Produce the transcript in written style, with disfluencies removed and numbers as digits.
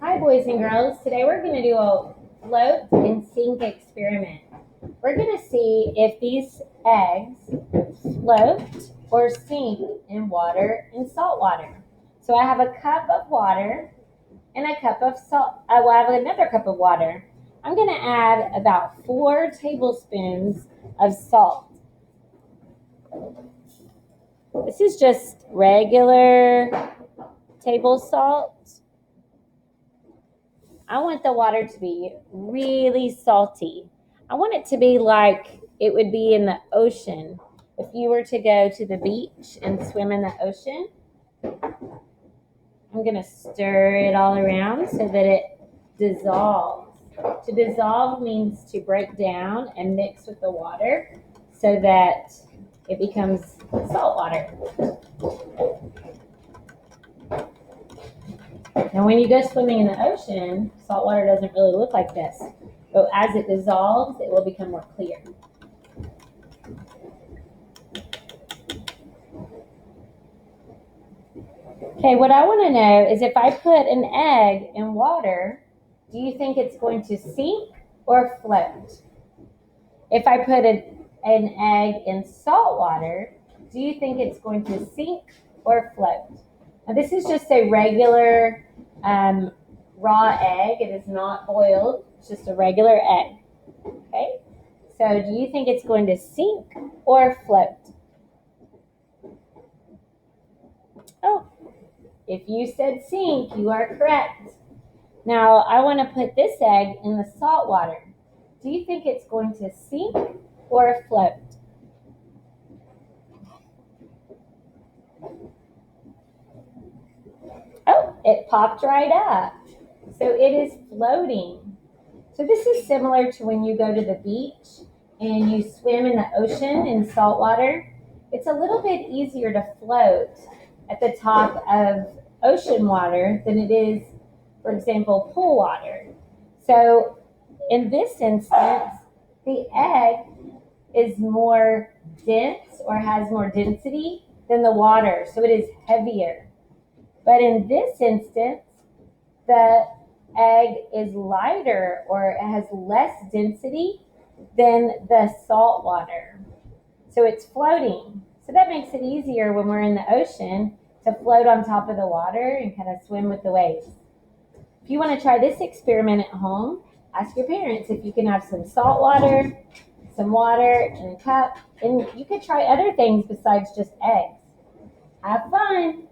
Hi, boys and girls. Today we're going to do a float and sink experiment. We're going to see if these eggs float or sink in water and salt water. So I have a cup of water and a cup of salt. I will have another cup of water. I'm going to add about 4 tablespoons of salt. This is just regular table salt. I want the water to be really salty. I want it to be like it would be in the ocean. If you were to go to the beach and swim in the ocean, I'm going to stir it all around so that it dissolves. To dissolve means to break down and mix with the water so that it becomes salt water. Now, when you go swimming in the ocean, salt water doesn't really look like this. But as it dissolves, it will become more clear. Okay, what I want to know is if I put an egg in water, do you think it's going to sink or float? If I put an egg in salt water, do you think it's going to sink or float? Now, this is just a regular raw egg. It is not boiled. It's just a regular egg. Okay, so do you think it's going to sink or float? Oh, if you said sink, you are correct. Now, I want to put this egg in the salt water. Do you think it's going to sink or float? Oh, it popped right up. So it is floating. So this is similar to when you go to the beach and you swim in the ocean in salt water. It's a little bit easier to float at the top of ocean water than it is, for example, pool water. So in this instance, the egg is more dense or has more density than the water, so it is heavier. But in this instance, the egg is lighter or it has less density than the salt water. So it's floating. So that makes it easier when we're in the ocean to float on top of the water and kind of swim with the waves. If you want to try this experiment at home, ask your parents if you can have some salt water, some water in a cup, and you could try other things besides just eggs. Have fun!